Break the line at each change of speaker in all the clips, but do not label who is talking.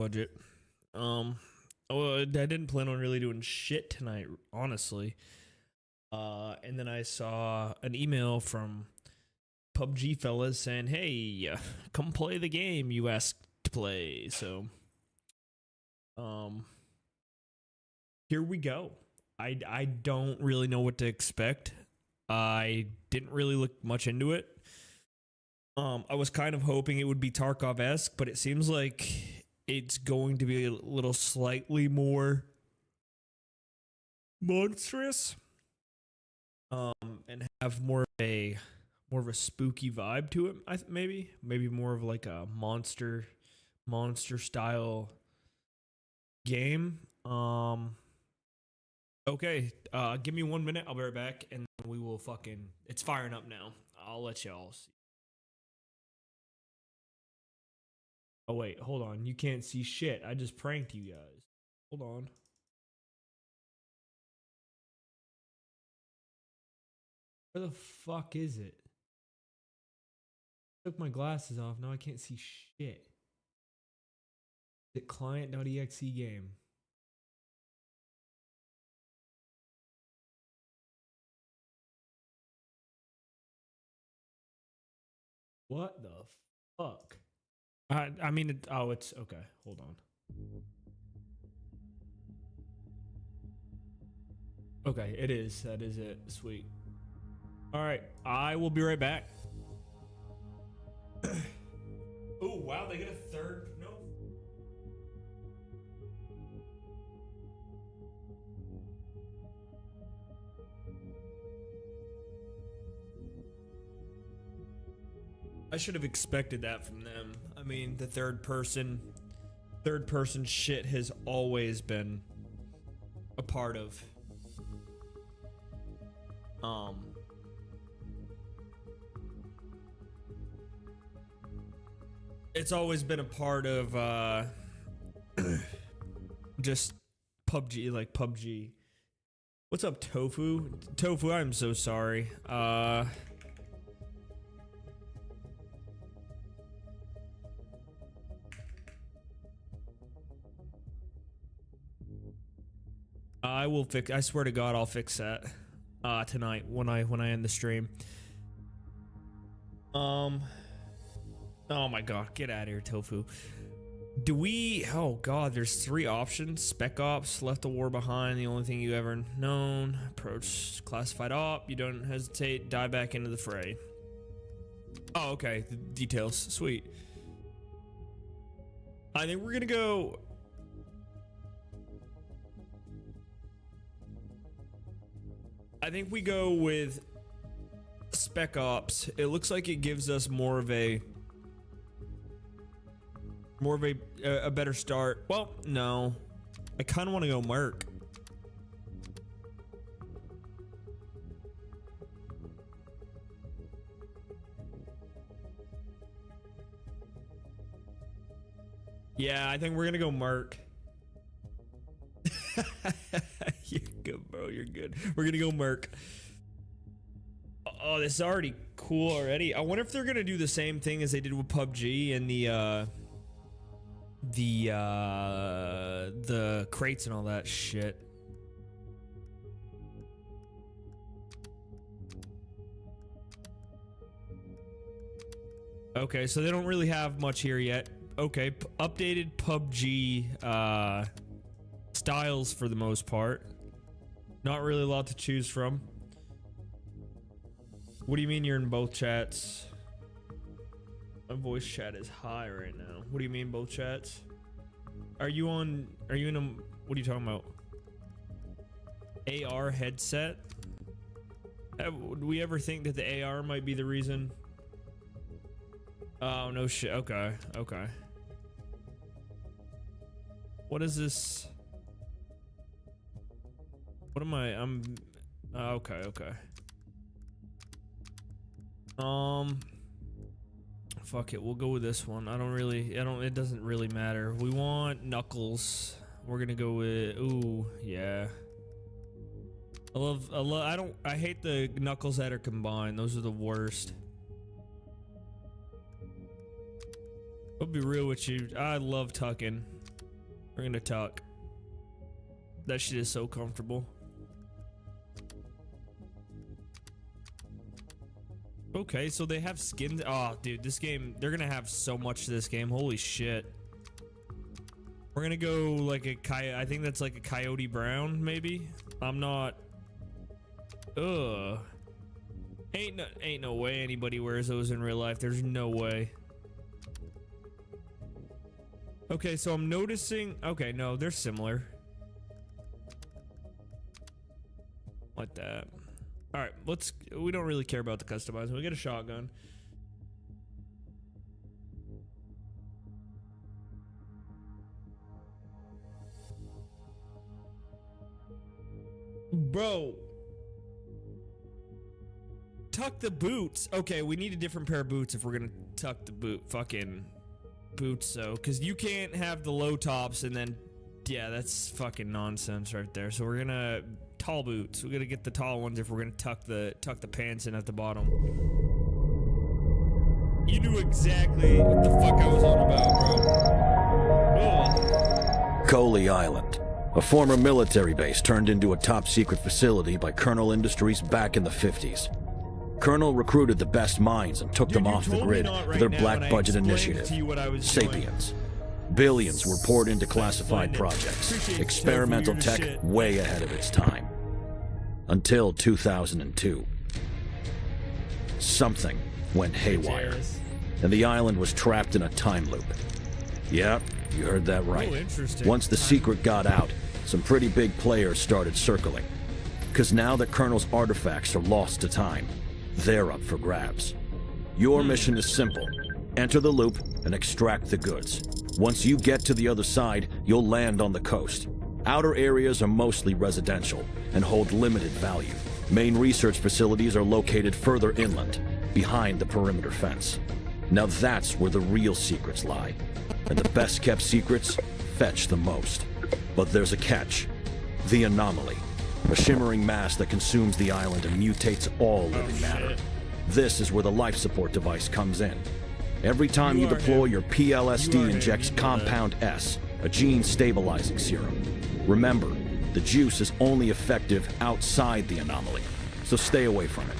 budget. Um, well, I didn't plan on really doing shit tonight, honestly. And then I saw an email from PUBG fellas saying, "Hey, come play the game you asked to play." So, um, here we go. I don't really know what to expect. I didn't really look much into it. I was kind of hoping it would be Tarkov-esque, but it seems like it's going to be a little slightly more monstrous. And have more of a spooky vibe to it. Maybe more of like a monster style game. Okay, give me 1 minute. I'll be right back, and we will fucking. It's firing up now. I'll let y'all see. Oh wait, hold on. You can't see shit. I just pranked you guys. Hold on. Where the fuck is it? Took my glasses off. Now I can't see shit. Is it client.exe game? What the fuck? I mean, it's okay. Hold on. Okay, it is. That is it. Sweet. All right, I will be right back. Oh wow, they get a third. No. I should have expected that from them. I mean, the third person shit has always been a part of it's always been a part of just PUBG, like PUBG. What's up, Tofu? Tofu, I'm so sorry. I swear to God, I'll fix that tonight when I end the stream. Oh my God, get out of here, Tofu. Do we? Oh God, there's 3 options: Spec Ops, Left the War Behind, the only thing you ever known, Approach Classified Op, you don't hesitate, dive back into the fray. Oh, okay, the details, sweet. I think we're gonna go. I think we go with Spec Ops. It looks like it gives us more of a better start. Well, no. I kind of want to go Merc. Yeah, I think we're going to go Merc. You're good, bro. You're good. We're going to go Merc. Oh, this is already cool already. I wonder if they're going to do the same thing as they did with PUBG and the crates and all that shit. Okay, so they don't really have much here yet. Okay, updated PUBG styles for the most part. Not really a lot to choose from. What do you mean you're in both chats? My voice chat is high right now. What do you mean both chats? Are you in a, what are you talking about? AR headset? Would we ever think that the AR might be the reason? Oh, no shit. Okay, okay. What is this? What am I? Okay, okay. Fuck it, we'll go with this one. It doesn't really matter. We want Knuckles. We're gonna go with, ooh, yeah. I hate the Knuckles that are combined. Those are the worst. I'll be real with you. I love tucking. We're gonna tuck. That shit is so comfortable. Okay, so they have skins. Oh, dude, this game, they're gonna have so much to this game. Holy shit. We're gonna go like a coyote. I think that's like a coyote brown, maybe. I'm not. Ugh. Ain't no way anybody wears those in real life. There's no way. Okay, so I'm noticing. Okay, no, they're similar. Like that. All right, let's. We don't really care about the customizing. We get a shotgun. Bro. Tuck the boots. Okay, we need a different pair of boots if we're gonna tuck the fucking boots, so because you can't have the low tops and then yeah, that's fucking nonsense right there. So we're gonna tall boots. We're gonna get the tall ones if we're gonna tuck the pants in at the bottom. You knew exactly what the fuck I was on about, bro.
Coley Island, a former military base turned into a top-secret facility by Colonel Industries back in the 50s. Colonel recruited the best minds and took them off the grid for their Black Budget initiative, Sapiens. Billions were poured into classified projects, experimental tech way ahead of its time. Until 2002. Something went haywire, and the island was trapped in a time loop. Yep, you heard that right. Once the secret got out, some pretty big players started circling. Because now that Colonel's artifacts are lost to time, they're up for grabs. Your mission is simple. Enter the loop and extract the goods. Once you get to the other side, you'll land on the coast. Outer areas are mostly residential and hold limited value. Main research facilities are located further inland, behind the perimeter fence. Now that's where the real secrets lie. And the best kept secrets fetch the most. But there's a catch. The anomaly. A shimmering mass that consumes the island and mutates all living matter. This is where the life support device comes in. Every time you deploy, your PLSD injects Compound S, a gene stabilizing serum. Remember, the juice is only effective outside the anomaly, so stay away from it.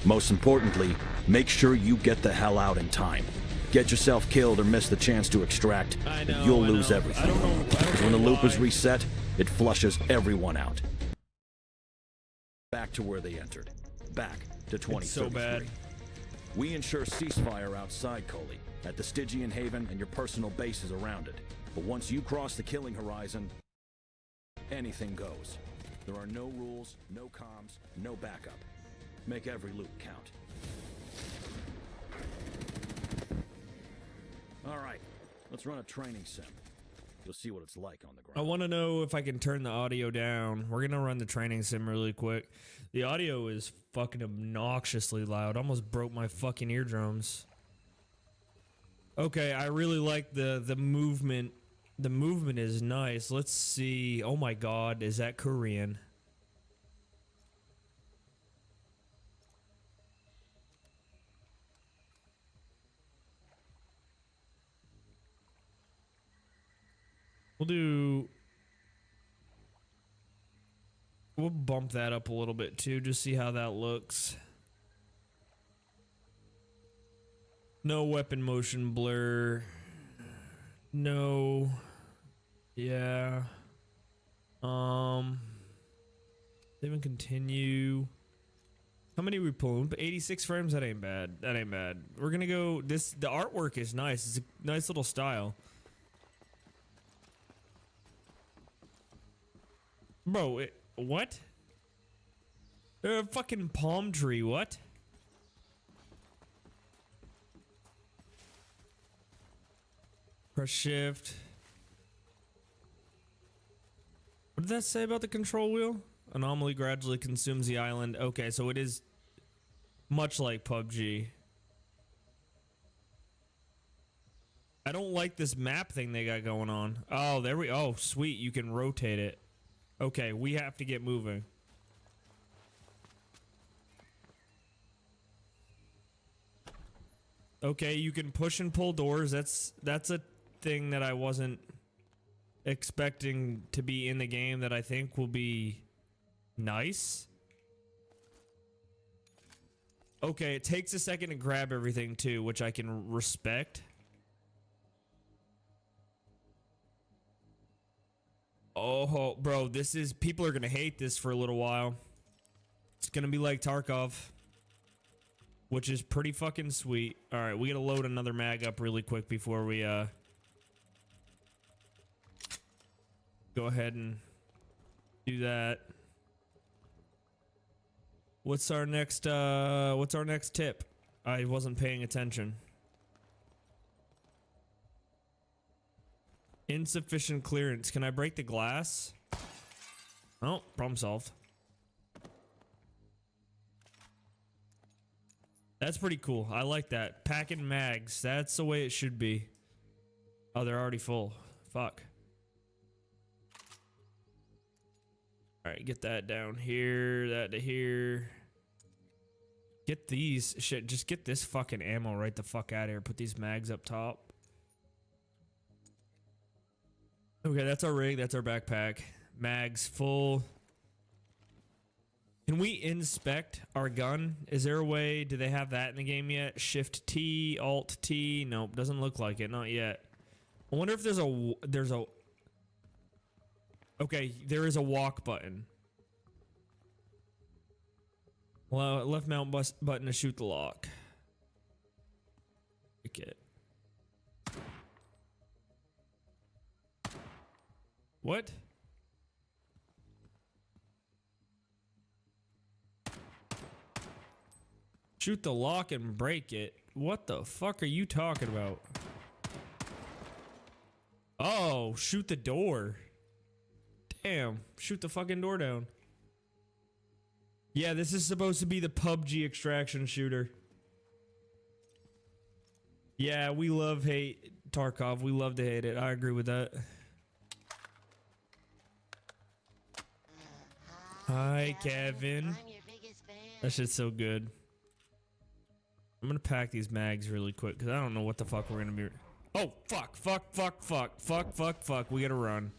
Most importantly, make sure you get the hell out in time. Get yourself killed or miss the chance to extract, and you'll lose everything. Because when the loop is reset, it flushes everyone out. Back to where they entered. Back to 2033.
It's so bad.
We ensure ceasefire outside Coley, at the Stygian Haven and your personal bases around it. But once you cross the killing horizon, anything goes. There are no rules, no comms, no backup. Make every loop count. All right, let's run a training sim. You'll see what it's like on the ground.
I want to know if I can turn the audio down. We're gonna run the training sim really quick. The audio is fucking obnoxiously loud. Almost broke my fucking eardrums. Okay, I really like the movement. The movement is nice. Let's see. Oh my god, is that Korean? We'll bump that up a little bit too, just see how that looks. No weapon motion blur. No. Yeah. Even continue. How many are we pulling? 86 frames? That ain't bad. That ain't bad. We're gonna go the artwork is nice. It's a nice little style. Bro, what? A fucking palm tree, what? Press shift. What did that say about the control wheel? Anomaly gradually consumes the island. Okay, so it is much like PUBG. I don't like this map thing they got going on. Oh, oh, sweet, you can rotate it. Okay, we have to get moving. Okay, you can push and pull doors. That's a thing that I wasn't expecting to be in the game that I think will be nice. Okay, it takes a second to grab everything too, which I can respect. Oh, bro, this is... People are gonna hate this for a little while. It's gonna be like Tarkov, which is pretty fucking sweet. Alright, we gotta load another mag up really quick before we, go ahead and do that. What's our next tip? I wasn't paying attention. Insufficient clearance. Can I break the glass? Oh, problem solved. That's pretty cool. I like that. Packing mags. That's the way it should be. Oh, they're already full. Fuck. Alright, get that down here. That to here. Get these. Shit, just get this fucking ammo right the fuck out of here. Put these mags up top. Okay, that's our rig. That's our backpack. Mags full. Can we inspect our gun? Is there a way? Do they have that in the game yet? Shift T, Alt T. Nope, doesn't look like it. Not yet. I wonder if there's a. Okay, there is a walk button. Well, left mouse button to shoot the lock. Okay. What? Shoot the lock and break it. What the fuck are you talking about? Oh, shoot the door. Damn, shoot the fucking door down. Yeah, this is supposed to be the PUBG extraction shooter. Yeah, we hate Tarkov. We love to hate it. I agree with that. Hi, Kevin. That shit's so good. I'm gonna pack these mags really quick because I don't know what the fuck we're gonna be. Oh, fuck. We gotta run.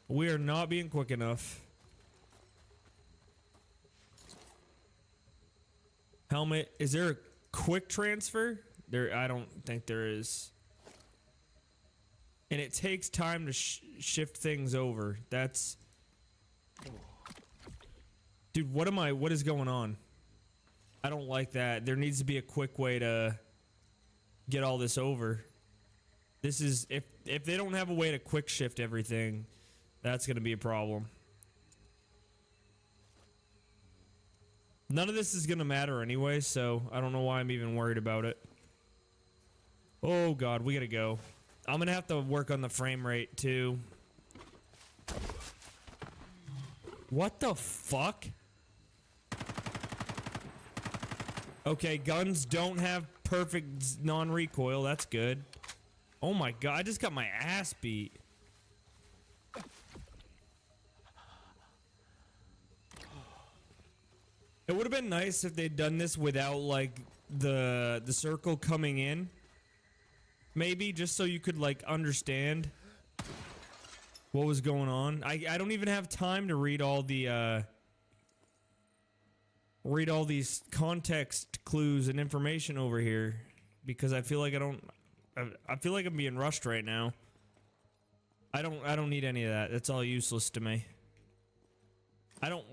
We are not being quick enough. Helmet. Is there a quick transfer? I don't think there is. And it takes time to shift things over. That's... Dude, what is going on? I don't like that. There needs to be a quick way to get all this over. This is... If they don't have a way to quick shift everything, that's gonna be a problem. None of this is gonna matter anyway, so I don't know why I'm even worried about it. Oh god, we gotta go. I'm gonna have to work on the frame rate too. What the fuck? Okay, guns don't have perfect non-recoil. That's good. Oh my god, I just got my ass beat. It would have been nice if they'd done this without like the circle coming in. Maybe just so you could like understand what was going on. I don't even have time to read all the read all these context clues and information over here because I feel like I feel like I'm being rushed right now. I don't need any of that. It's all useless to me.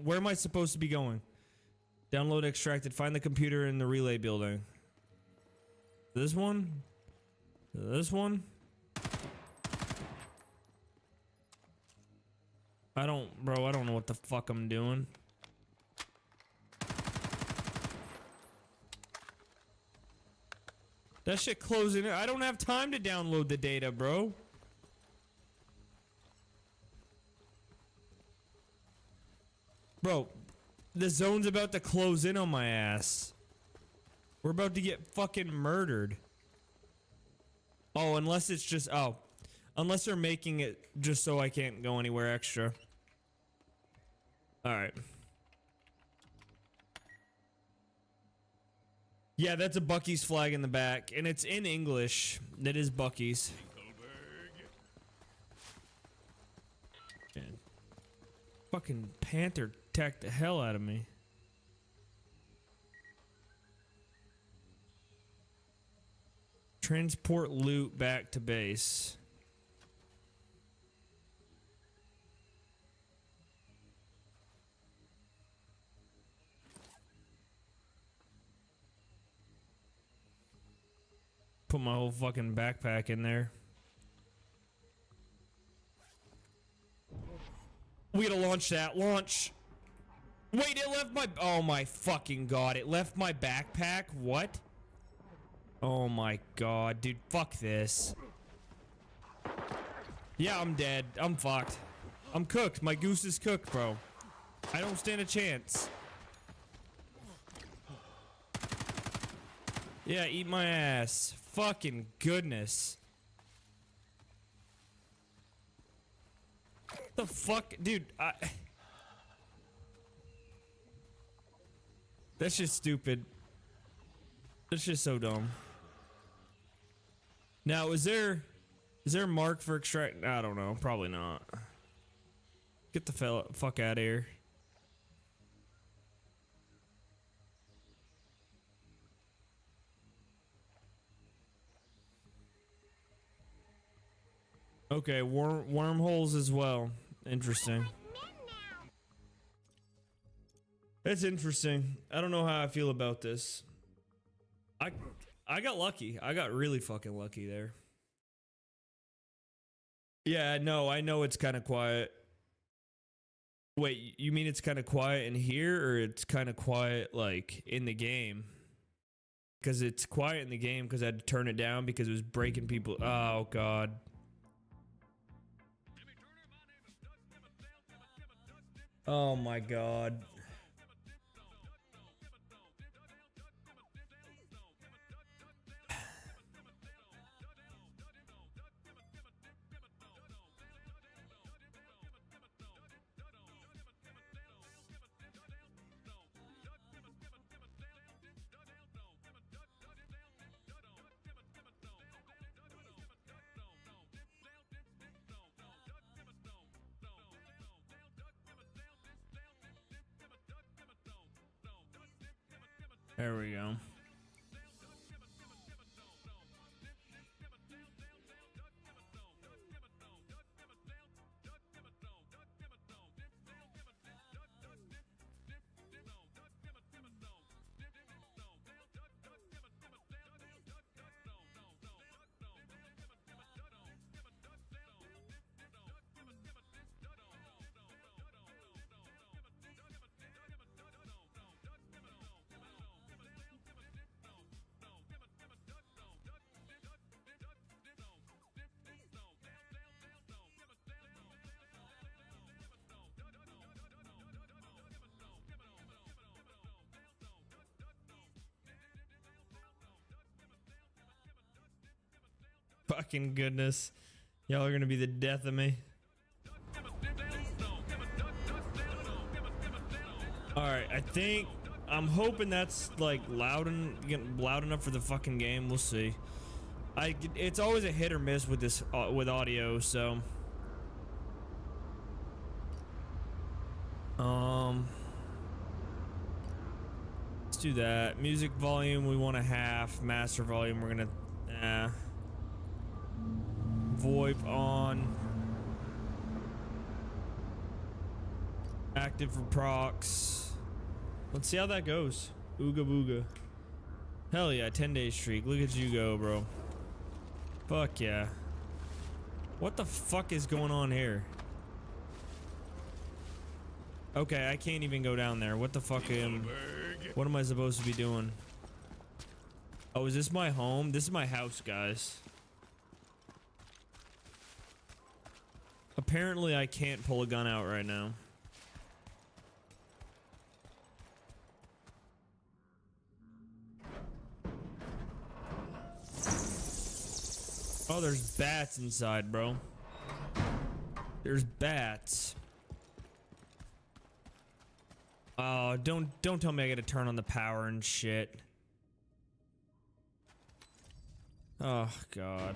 Where am I supposed to be going? Download extracted. Find the computer in the relay building. This one? This one? Bro, I don't know what the fuck I'm doing. That shit closing in. I don't have time to download the data, bro. Bro, the zone's about to close in on my ass. We're about to get fucking murdered. Oh, unless it's just... Oh. Unless they're making it just so I can't go anywhere extra. Alright. Yeah, that's a Buc-ee's flag in the back. And it's in English. That is Buc-ee's. Fucking panther attacked the hell out of me. Transport loot back to base. Put my whole fucking backpack in there. We gotta launch that. Launch. Wait, it left my... Oh my fucking god. It left my backpack? What? Oh my god, dude. Fuck this. Yeah, I'm dead. I'm fucked. I'm cooked. My goose is cooked, bro. I don't stand a chance. Yeah, eat my ass. Fucking goodness. The fuck? Dude, that's just stupid. That's just so dumb. Now, is there a mark for extract? I don't know. Probably not. Get the fuck out of here. Okay, wormholes as well. Interesting. That's interesting. I don't know how I feel about this. I got lucky. I got really fucking lucky there. Yeah, no, I know it's kind of quiet. Wait, you mean it's kind of quiet in here, or it's kind of quiet like in the game? Because it's quiet in the game because I had to turn it down because it was breaking people. Oh god. Oh my god. There we go. Fucking goodness. Y'all are gonna be the death of me. Alright, I'm hoping that's like loud enough for the fucking game. We'll see. It's always a hit or miss with this with audio, so let's do that. Music volume we want a half. Master volume we're gonna VoIP on. Active for procs. Let's see how that goes. Ooga booga. Hell yeah, 10-day streak. Look at you go, bro. Fuck yeah. What the fuck is going on here? Okay, I can't even go down there. What the fuck what am I supposed to be doing? Oh, is this my home? This is my house, guys. Apparently I can't pull a gun out right now. Oh, there's bats inside, bro. There's bats. Oh, don't tell me I gotta turn on the power and shit. Oh, God.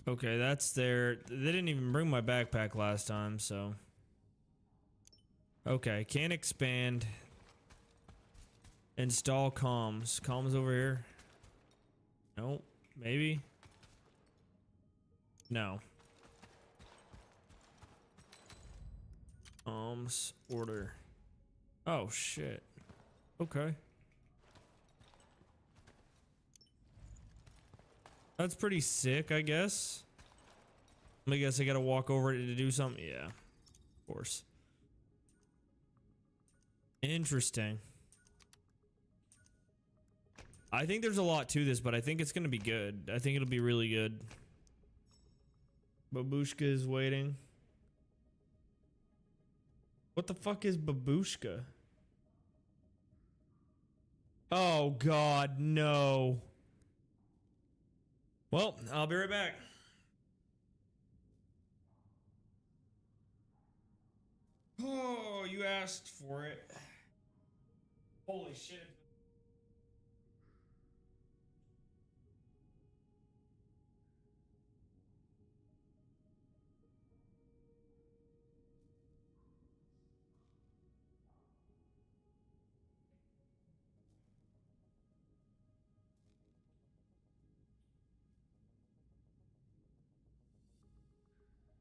Okay, that's there. They didn't even bring my backpack last time, so. Okay, can't expand. Install comms. Comms over here. Nope. Maybe. No. Comms order. Oh shit. Okay. That's pretty sick, I guess. I guess I gotta walk over it to do something. Yeah, of course. Interesting. I think there's a lot to this, but I think it's gonna be good. I think it'll be really good. Babushka is waiting. What the fuck is Babushka? Oh god, no. Well, I'll be right back. Oh, you asked for it. Holy shit.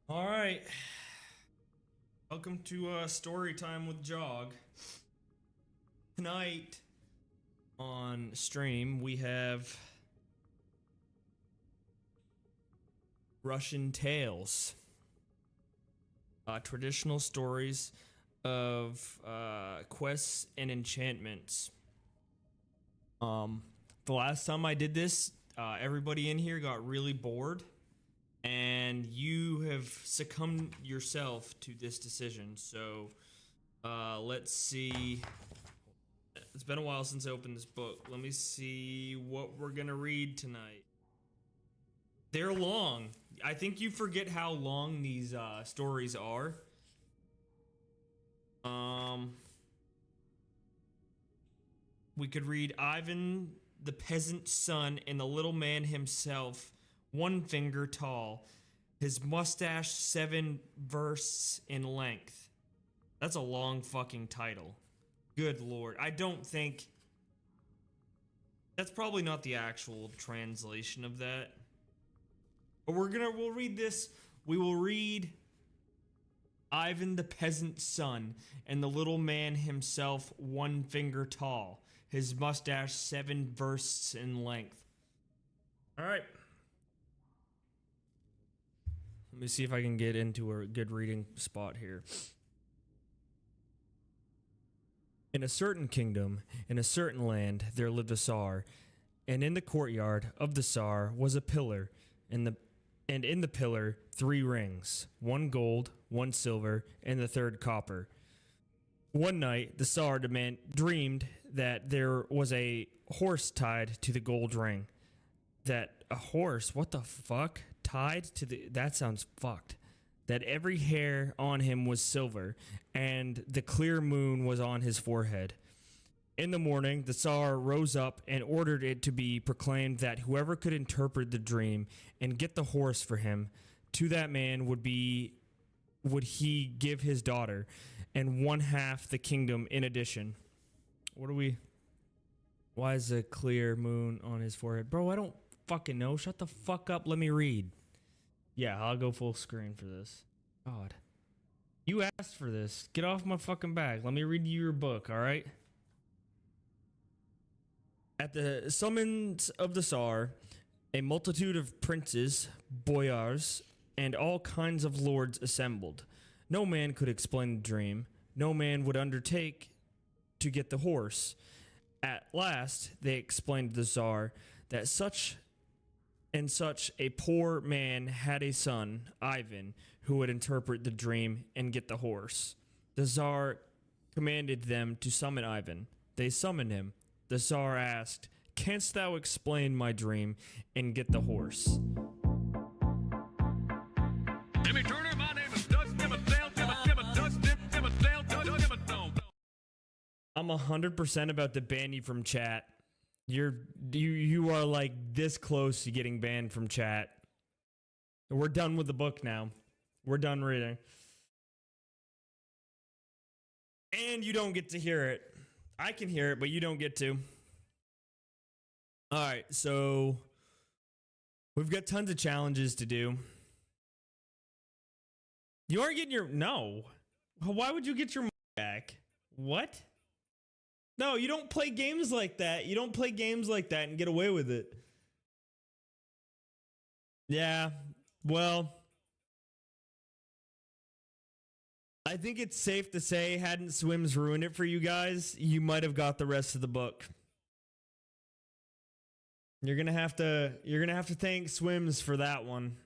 All right. Welcome to story time with Jog. Tonight on stream we have Russian tales. Traditional stories of quests and enchantments. The last time I did this, everybody in here got really bored. And you have succumbed yourself to this decision. So, let's see. It's been a while since I opened this book. Let me see what we're gonna read tonight. They're long. I think you forget how long these stories are. We could read Ivan the Peasant's Son and the Little Man Himself. 1 finger tall, his mustache 7 versts in length. That's a long fucking title. Good lord. I don't think that's probably not the actual translation of that. But we'll read this. We will read Ivan the Peasant's Son and the Little Man Himself 1 finger tall, his mustache 7 versts in length. All right. Let me see if I can get into a good reading spot here. In a certain kingdom, in a certain land, there lived a Tsar, and in the courtyard of the Tsar was a pillar, and in the pillar 3 rings, 1 gold, 1 silver, and the 3rd copper. One night, the Tsar dreamed that there was a horse tied to the gold ring. That a horse? What the fuck? Tied to the... That sounds fucked. That every hair on him was silver, and the clear moon was on his forehead. In the morning, the Tsar rose up and ordered it to be proclaimed that whoever could interpret the dream and get the horse for him, to that man would he give his daughter, and 1/2 the kingdom in addition. What are we... Why is a clear moon on his forehead? Bro, I don't fucking know. Shut the fuck up. Let me read. Yeah, I'll go full screen for this. God. You asked for this. Get off my fucking back. Let me read you your book, alright? At the summons of the Tsar, a multitude of princes, boyars, and all kinds of lords assembled. No man could explain the dream. No man would undertake to get the horse. At last, they explained to the Tsar that such a poor man had a son, Ivan, who would interpret the dream and get the horse. The Tsar commanded them to summon Ivan. They summoned him. The Tsar asked, "Canst thou explain my dream and get the horse?" Jimmy Turner, my name is Dust I'm 100% about to ban you from chat. You are like this close to getting banned from chat. We're done with the book now. We're done reading. And you don't get to hear it. I can hear it, but you don't get to. All right, so we've got tons of challenges to do. You aren't getting your... No. Why would you get your money back? What? No, you don't play games like that. You don't play games like that and get away with it. Yeah, well... I think it's safe to say, hadn't Swims ruined it for you guys, you might have got the rest of the book. You're gonna have to thank Swims for that one.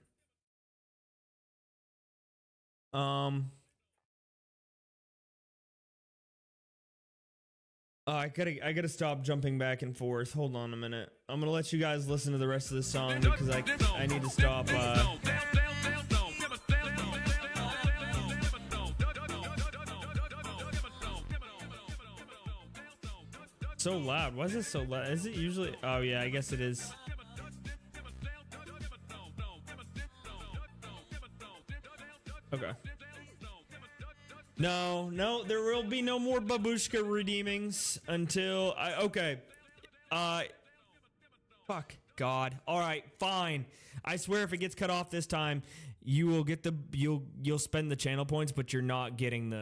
I gotta stop jumping back and forth. Hold on a minute. I'm gonna let you guys listen to the rest of the song because I need to stop. So loud. Why is it so loud? Is it usually? Oh yeah, I guess it is. Okay. No, there will be no more babushka redeemings until okay. Fuck God. All right, fine. I swear, if it gets cut off this time, you will get you'll spend the channel points, but you're not getting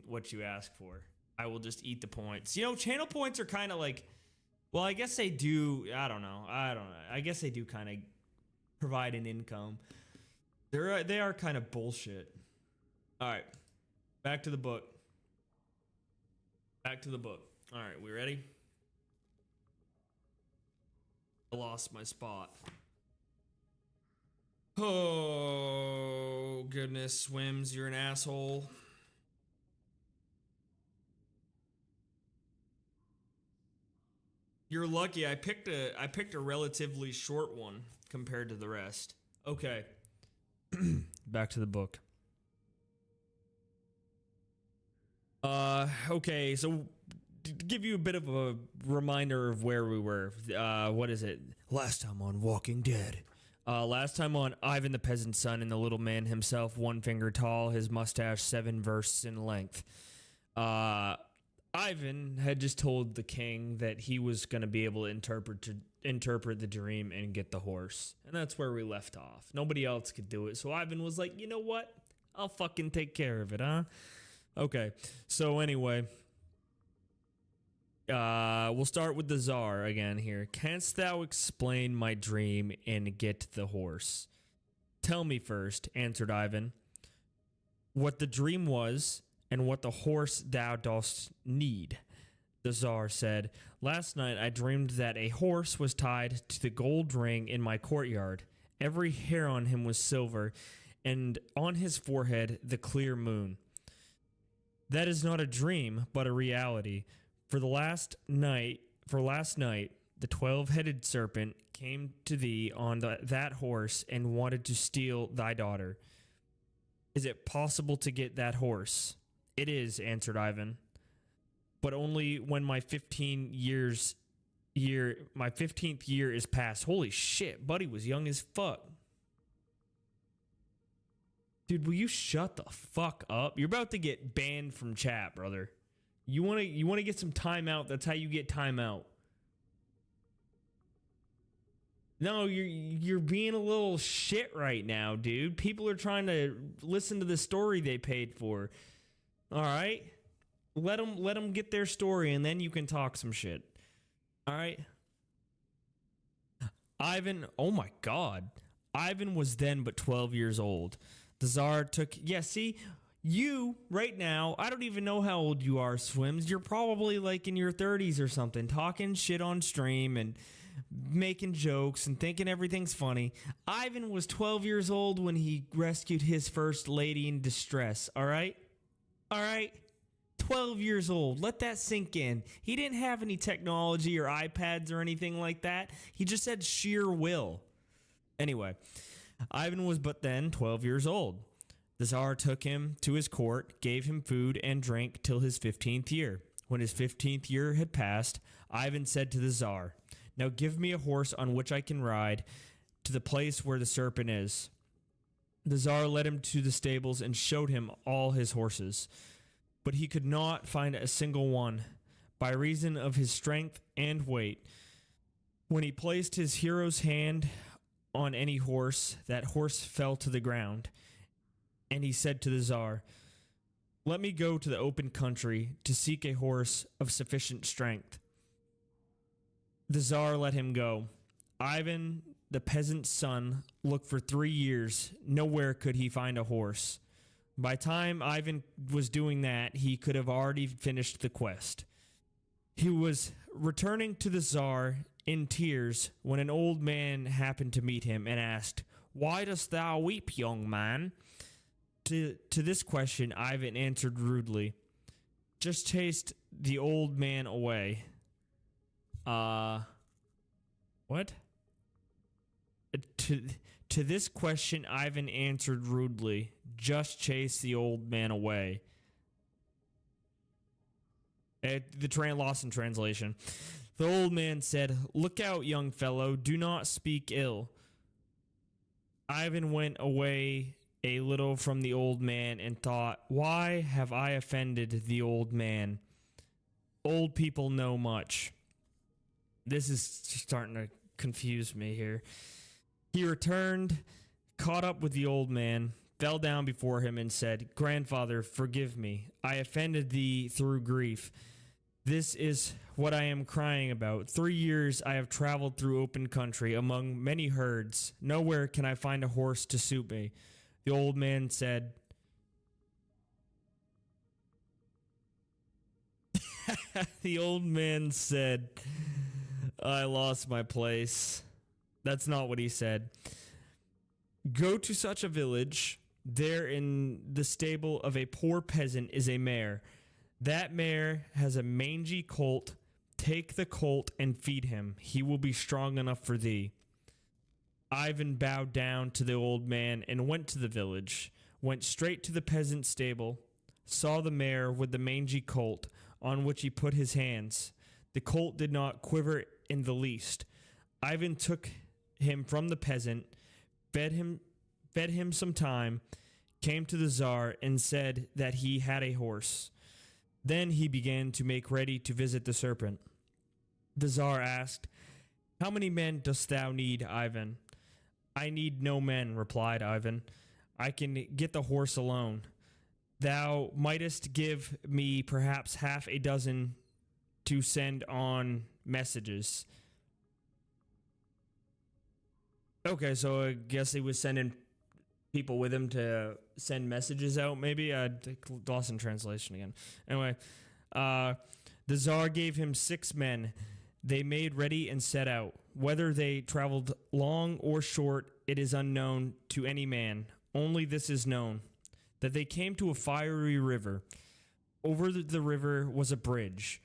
what you asked for. I will just eat the points. You know, channel points are kind of like, well, I guess they do. I don't know. I guess they do kind of provide an income. They are kind of bullshit. All right, back to the book. Back to the book. All right, we ready? I lost my spot. Oh goodness, Swims, you're an asshole. You're lucky. I picked a relatively short one compared to the rest. Okay. Back to the book. Okay, so to give you a bit of a reminder of where we were. What is it? Last time on Walking Dead. Last time on Ivan the Peasant's Son and the little man himself, 1 finger tall, his mustache 7 versts in length. Ivan had just told the king that he was going to be able to interpret the dream and get the horse. And that's where we left off. Nobody else could do it. So Ivan was like, you know what? I'll fucking take care of it, huh? Okay. So anyway, we'll start with the Tsar again here. Canst thou explain my dream and get the horse? Tell me first, answered Ivan, what the dream was and what the horse thou dost need. The Tsar said, last night I dreamed that a horse was tied to the gold ring in my courtyard. Every hair on him was silver, and on his forehead the clear moon. That is not a dream, but a reality. For last night, the 12-headed serpent came to thee on that horse and wanted to steal thy daughter. Is it possible to get that horse? It is, answered Ivan, but only when my 15th year is past. Holy shit, buddy was young as fuck. Dude, will you shut the fuck up? You're about to get banned from chat, brother. You want to get some timeout? That's how you get timeout. No, you're being a little shit right now, dude. People are trying to listen to the story they paid for. All right? Let them get their story, and then you can talk some shit. All right? Ivan, oh my God. Ivan was then but 12 years old. The Tsar took... Yeah, see... You, right now, I don't even know how old you are, Swims. You're probably like in your 30s or something, talking shit on stream and making jokes and thinking everything's funny. Ivan was 12 years old when he rescued his first lady in distress, all right? All right? 12 years old. Let that sink in. He didn't have any technology or iPads or anything like that. He just had sheer will. Anyway, Ivan was but then 12 years old. The Tsar took him to his court, gave him food and drink till his 15th year. When his 15th year had passed, Ivan said to the Tsar, now give me a horse on which I can ride to the place where the serpent is. The Tsar led him to the stables and showed him all his horses, but he could not find a single one, by reason of his strength and weight. When he placed his hero's hand on any horse, that horse fell to the ground. And he said to the Tsar, "Let me go to the open country to seek a horse of sufficient strength." The Tsar let him go. Ivan, the peasant's son, looked for 3 years. Nowhere could he find a horse. By the time Ivan was doing that, he could have already finished the quest. He was returning to the Tsar in tears when an old man happened to meet him and asked, "Why dost thou weep, young man?" To this question, Ivan answered rudely, "Just chased the old man away." What? To this question, Ivan answered rudely, "Just chase the old man away." Lost in translation. The old man said, "Look out, young fellow, do not speak ill." Ivan went away a little from the old man and thought, "Why have I offended the old man? Old people know much." This is starting to confuse me here. He returned, caught up with the old man, fell down before him and said, "Grandfather, forgive me. I offended thee through grief. This is what I am crying about. 3 years I have traveled through open country among many herds. Nowhere can I find a horse to suit me." The old man said, "I lost my place." That's not what he said. "Go to such a village. There in the stable of a poor peasant is a mare. That mare has a mangy colt. Take the colt and feed him. He will be strong enough for thee." Ivan bowed down to the old man and went to the village, went straight to the peasant's stable, saw the mare with the mangy colt, on which he put his hands. The colt did not quiver in the least. Ivan took him from the peasant, fed him some time, came to the Tsar and said that he had a horse. Then he began to make ready to visit the serpent. The Tsar asked, "How many men dost thou need, Ivan?" "I need no men," replied Ivan. "I can get the horse alone. Thou mightest give me perhaps half a dozen to send on messages." Okay, so I guess he was sending people with him to send messages out, maybe? Lost in translation again. Anyway, the Tsar gave him 6 men. They made ready and set out. Whether they traveled long or short, it is unknown to any man. Only this is known, that they came to a fiery river. Over the river was a bridge.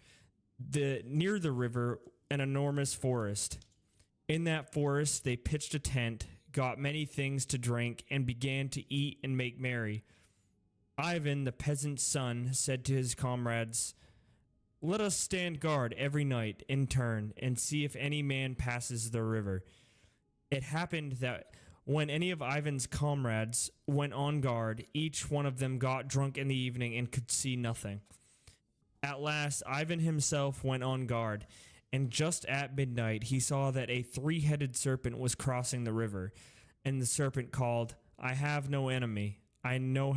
Near the river, an enormous forest. In that forest, they pitched a tent, got many things to drink, and began to eat and make merry. Ivan, the peasant's son, said to his comrades, "Let us stand guard every night in turn and see if any man passes the river." It happened that when any of Ivan's comrades went on guard, each one of them got drunk in the evening and could see nothing. At last, Ivan himself went on guard, and just at midnight he saw that a 3-headed serpent was crossing the river, and the serpent called, "I have no enemy. I know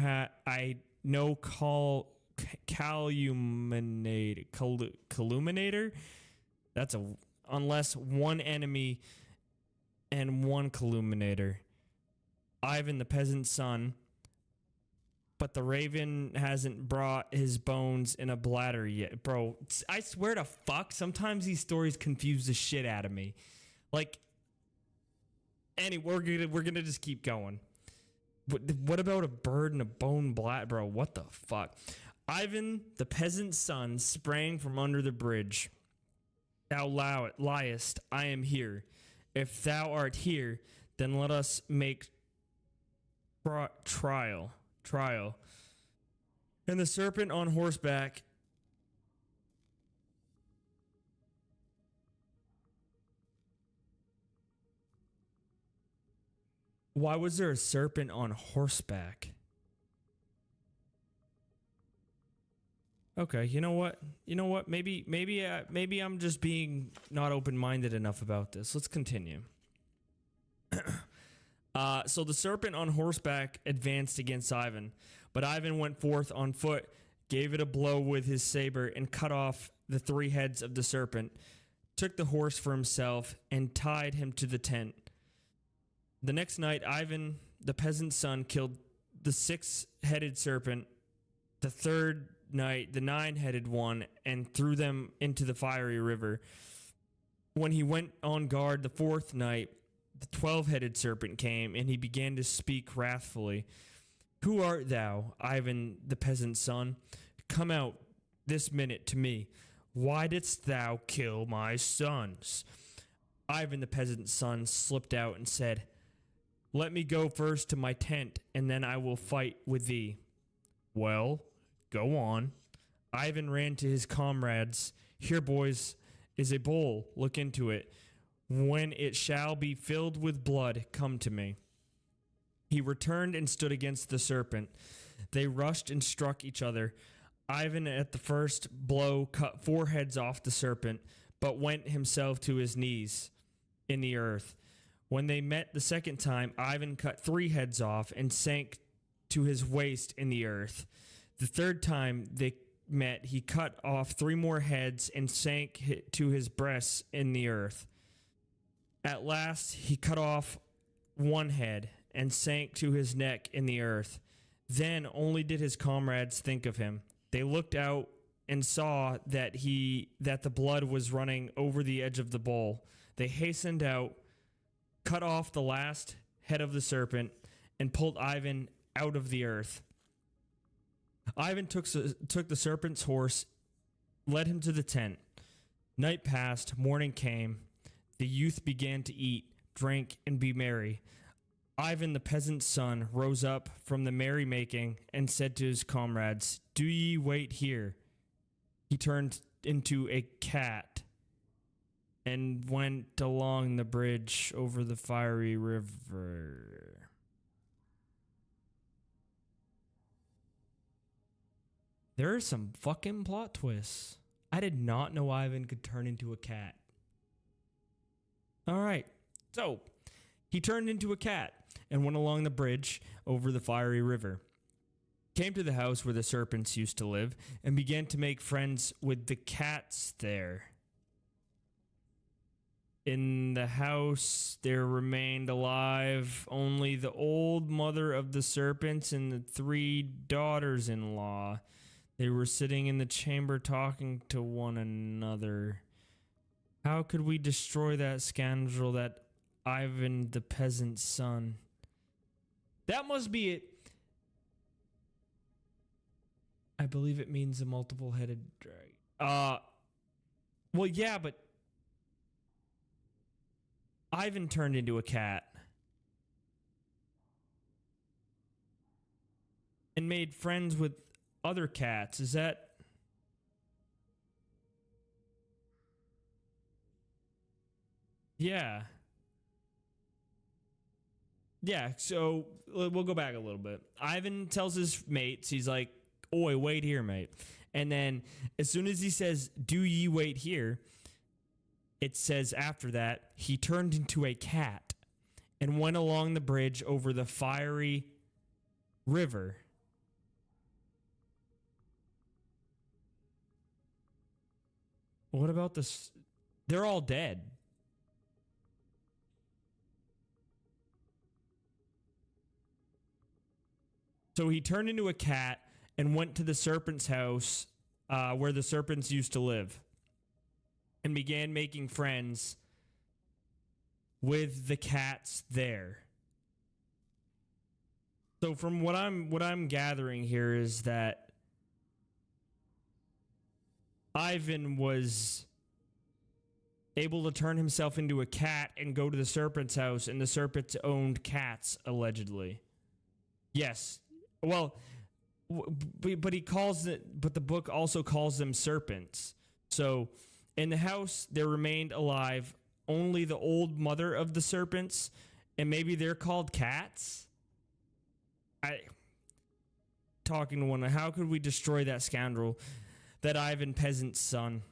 calumniator. That's unless one enemy and one calumniator. Ivan, the peasant's son, but the raven hasn't brought his bones in a bladder yet." Bro, I swear to fuck, sometimes these stories confuse the shit out of me. Like, anyway, we're gonna just keep going. What about a bird and a bone bladder? Bro, what the fuck? Ivan, the peasant's son, sprang from under the bridge. "Thou liest, I am here. If thou art here, then let us make trial. And the serpent on horseback Why was there a serpent on horseback? Okay, you know what? Maybe I'm just being not open-minded enough about this. Let's continue. So the serpent on horseback advanced against Ivan, but Ivan went forth on foot, gave it a blow with his saber, and cut off the 3 heads of the serpent, took the horse for himself, and tied him to the tent. The next night, Ivan, the peasant's son, killed the 6-headed serpent. The third night, the 9-headed one, and threw them into the fiery river. When he went on guard the 4th night, the 12-headed serpent came, and he began to speak wrathfully. Who art thou, Ivan the peasant's son? Come out this minute to me. Why didst thou kill my sons? Ivan the peasant's son slipped out and said, Let me go first to my tent, and then I will fight with thee. Well, go on. Ivan ran to his comrades. Here, boys, is a bowl. Look into it. When it shall be filled with blood, come to me. He returned and stood against the serpent. They rushed and struck each other. Ivan at the first blow cut 4 heads off the serpent, but went himself to his knees in the earth. When they met the second time, Ivan cut 3 heads off and sank to his waist in the earth. The third time they met, he cut off 3 more heads and sank to his breasts in the earth. At last, he cut off 1 head and sank to his neck in the earth. Then only did his comrades think of him. They looked out and saw that the blood was running over the edge of the bowl. They hastened out, cut off the last head of the serpent, and pulled Ivan out of the earth. Ivan took the serpent's horse, led him to the tent. Night passed, morning came. The youth began to eat, drink, and be merry. Ivan the peasant's son rose up from the merrymaking and said to his comrades, Do ye wait here? He turned into a cat and went along the bridge over the fiery river. There are some fucking plot twists. I did not know Ivan could turn into a cat. All right, so he turned into a cat and went along the bridge over the fiery river. Came to the house where the serpents used to live and began to make friends with the cats there. In the house there remained alive only the old mother of the serpents and the 3 daughters-in-law. They were sitting in the chamber talking to one another. How could we destroy that scoundrel, that Ivan the peasant's son? That must be it. I believe it means a multiple-headed dragon. Well, yeah, but Ivan turned into a cat and made friends with other cats. Is that... Yeah. Yeah, so we'll go back a little bit. Ivan tells his mates, he's like, Oi, wait here, mate. And then as soon as he says, Do ye wait here, it says after that, he turned into a cat and went along the bridge over the fiery river. What about this? They're all dead. So he turned into a cat and went to the serpent's house where the serpents used to live and began making friends with the cats there. So from what I'm gathering here is that Ivan was able to turn himself into a cat and go to the serpent's house, and the serpents owned cats, allegedly. Yes. Well, but he calls it, but the book also calls them serpents. So in the house, there remained alive only the old mother of the serpents And maybe they're called cats? Talking to one, how could we destroy that scoundrel, that Ivan peasant's son?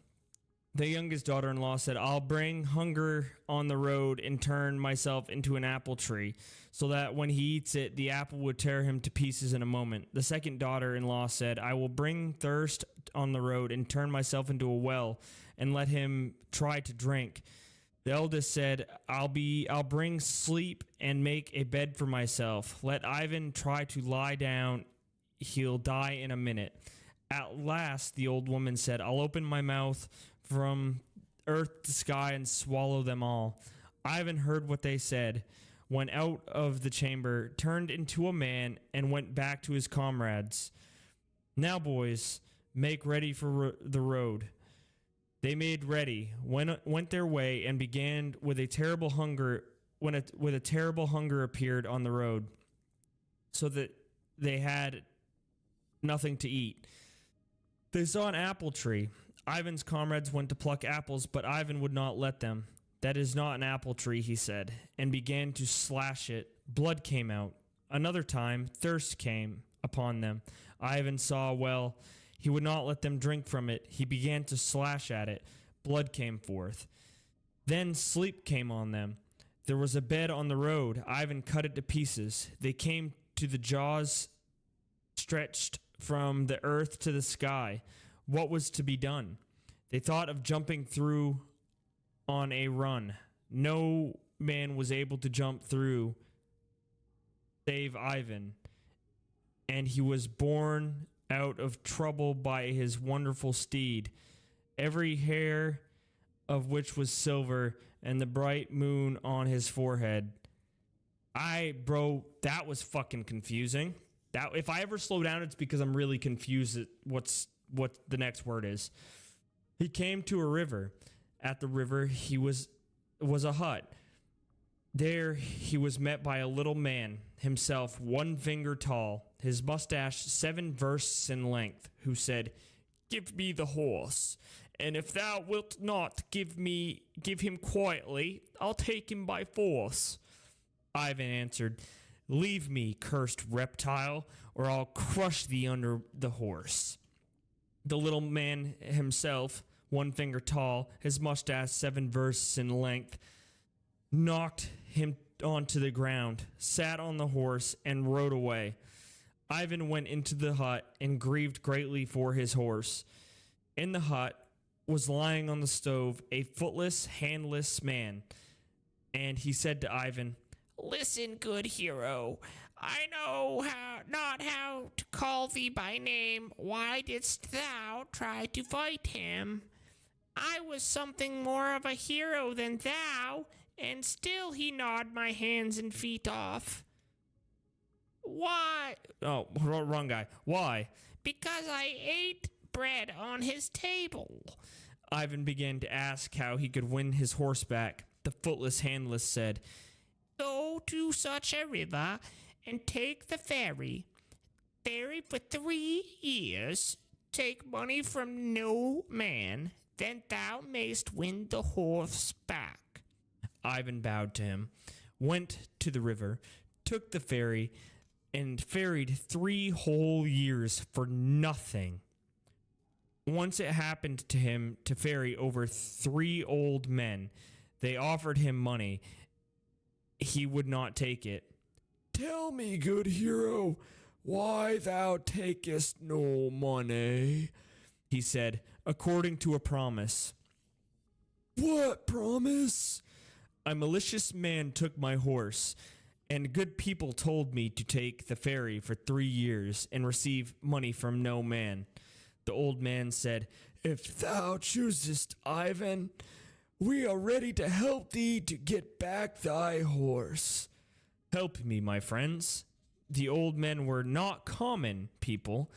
The youngest daughter-in-law said, I'll bring hunger on the road and turn myself into an apple tree, so that when he eats it, the apple would tear him to pieces in a moment. The second daughter-in-law said, I will bring thirst on the road and turn myself into a well and let him try to drink. The eldest said, I'll bring sleep and make a bed for myself. Let Ivan try to lie down. He'll die in a minute. At last, the old woman said, I'll open my mouth from earth to sky and swallow them all. Ivan heard what they said, went out of the chamber, turned into a man, and went back to his comrades. Now, boys, make ready for the road. They made ready, went their way, and began with a terrible hunger. When a terrible hunger appeared on the road, so that they had nothing to eat. They saw an apple tree. Ivan's comrades went to pluck apples, but Ivan would not let them. That is not an apple tree, he said, and began to slash it. Blood came out. Another time, thirst came upon them. Ivan saw a well. He would not let them drink from it. He began to slash at it. Blood came forth. Then sleep came on them. There was a bed on the road. Ivan cut it to pieces. They came to the jaws stretched from the earth to the sky. What was to be done? They thought of jumping through on a run. No man was able to jump through save Ivan, and he was born out of trouble by his wonderful steed, every hair of which was silver, and the bright moon on his forehead. Bro, that was fucking confusing. That if I ever slow down, it's because I'm really confused at what the next word is. He came to a river. At the river, he was a hut. There he was met by a little man, himself 1 finger tall, his mustache 7 versts in length, who said, Give me the horse, and if thou wilt not give him quietly, I'll take him by force. Ivan answered, Leave me, cursed reptile, or I'll crush thee under the horse. The little man himself, 1 finger tall, his mustache 7 versts in length, knocked him onto the ground, sat on the horse, and rode away. Ivan went into the hut and grieved greatly for his horse. In the hut was lying on the stove a footless, handless man, and he said to Ivan, Listen, good hero, I know not how to call thee by name. Why didst thou try to fight him? I was something more of a hero than thou, and still he gnawed my hands and feet off. Why? Oh, wrong guy. Why? Because I ate bread on his table. Ivan began to ask how he could win his horse back. The footless, handless said, Go to such a river and take the ferry. Ferry for 3 years. Take money from no man. Then thou mayst win the horse back. Ivan bowed to him, went to the river, took the ferry, and ferried 3 whole years for nothing. Once it happened to him to ferry over 3 old men. They offered him money. He would not take it. Tell me, good hero, why thou takest no money, he said, according to a promise. What promise? A malicious man took my horse, and good people told me to take the ferry for 3 years and receive money from no man. The old man said, If thou choosest, Ivan, we are ready to help thee to get back thy horse. Help me, my friends. The old men were not common people.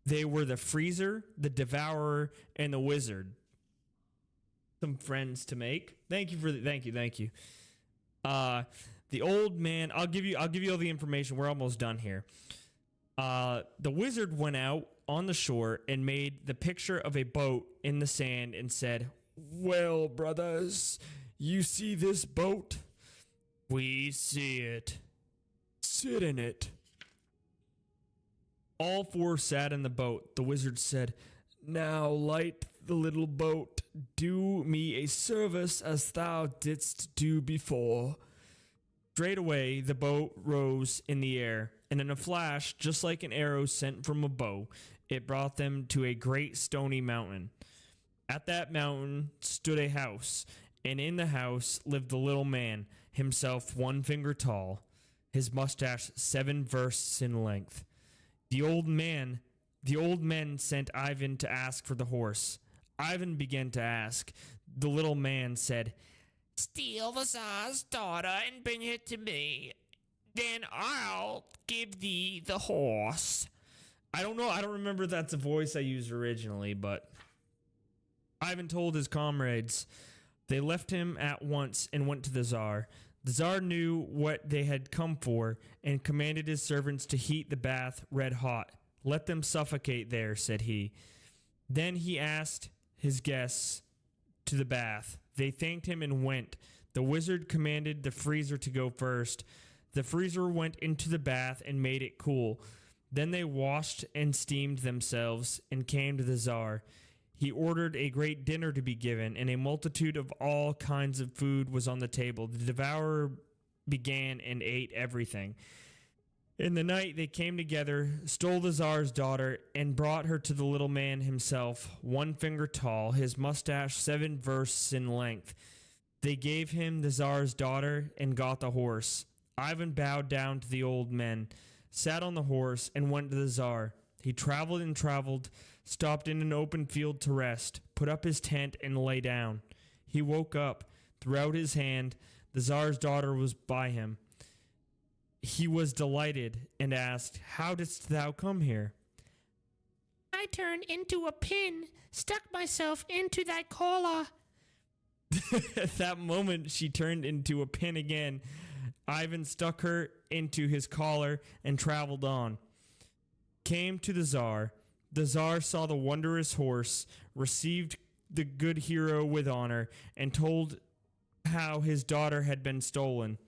They were the freezer, the devourer, and the wizard. Some friends to make. Thank you. The old man, I'll give you all the information. We're almost done here. The wizard went out on the shore and made the picture of a boat in the sand and said, Well, brothers, you see this boat? We see it. Sit in it. All four sat in the boat. The wizard said, "Now light the little boat. Do me a service as thou didst do before." Straight away, the boat rose in the air, and in a flash, just like an arrow sent from a bow, it brought them to a great stony mountain. At that mountain stood a house, and in the house lived the little man, himself 1 finger tall, his mustache 7 versts in length. The old men sent Ivan to ask for the horse. Ivan began to ask. The little man said, "Steal the Tsar's daughter and bring her to me. Then I'll give thee the horse." I don't know. I don't remember if that's a voice I used originally, but Ivan told his comrades. They left him at once and went to the Tsar. The Tsar knew what they had come for and commanded his servants to heat the bath red hot. "Let them suffocate there," said he. Then he asked his guests to the bath. They thanked him and went. The wizard commanded the freezer to go first. The freezer went into the bath and made it cool. Then they washed and steamed themselves and came to the Tsar. He ordered a great dinner to be given, and a multitude of all kinds of food was on the table. The devourer began and ate everything. In the night they came together, stole the Tsar's daughter, and brought her to the little man himself, 1 finger tall, his mustache 7 versts in length. They gave him the Tsar's daughter and got the horse. Ivan bowed down to the old men, sat on the horse, and went to the Tsar. He traveled and traveled, stopped in an open field to rest, put up his tent, and lay down. He woke up, threw out his hand. The Tsar's daughter was by him. He was delighted and asked, "How didst thou come here?"
"I turned into a pin, stuck myself into thy collar."
At that moment, she turned into a pin again. Ivan stuck her into his collar and traveled on. Came to the Tsar. The Tsar saw the wondrous horse, received the good hero with honor, and told how his daughter had been stolen.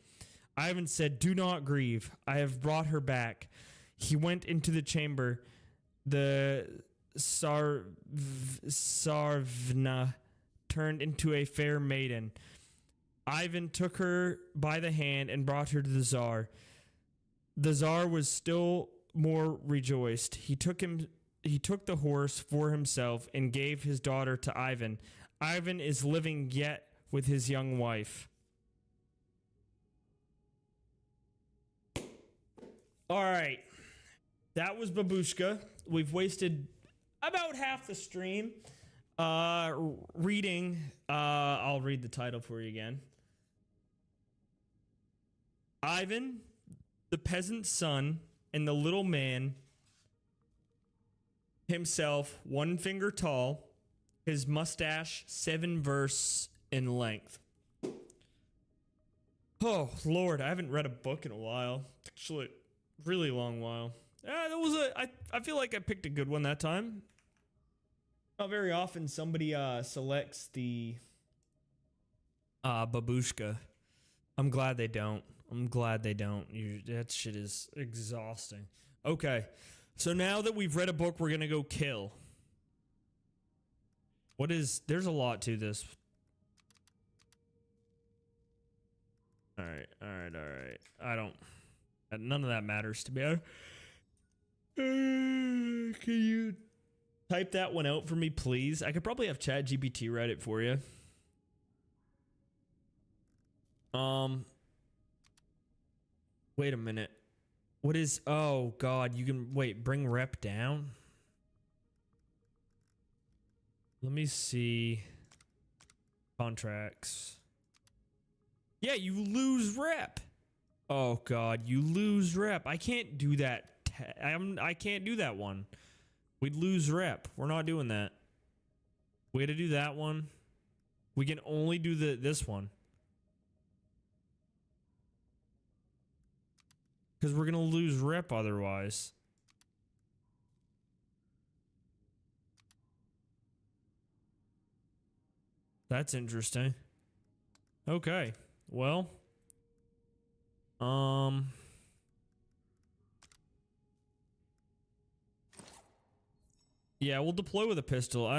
Ivan said, "Do not grieve. I have brought her back." He went into the chamber. The Tsarevna turned into a fair maiden. Ivan took her by the hand and brought her to the Tsar. The Tsar was still more rejoiced. He took the horse for himself and gave his daughter to Ivan. Ivan is living yet with his young wife. All right. That was Babushka. We've wasted about half the stream reading. I'll read the title for you again. Ivan, the peasant's son, and the little man himself, 1 finger tall, his mustache 7 versts in length. Oh, Lord, I haven't read a book in a while. Actually, really long while. I feel like I picked a good one that time. Not very often somebody selects the Babushka. I'm glad they don't. That shit is exhausting. Okay, so now that we've read a book, we're gonna go kill. There's a lot to this. All right. None of that matters to me. Can you type that one out for me, please? I could probably have ChatGPT write it for you. Wait a minute. Oh God, you can, wait, bring rep down? Let me see. Contracts. Yeah, you lose rep. Oh God, you lose rep. I can't do that. I can't do that one. We'd lose rep. We're not doing that. We got to do that one. We can only do this one. Because we're going to lose rep otherwise. That's interesting. Okay. Well, Yeah, we'll deploy with a pistol.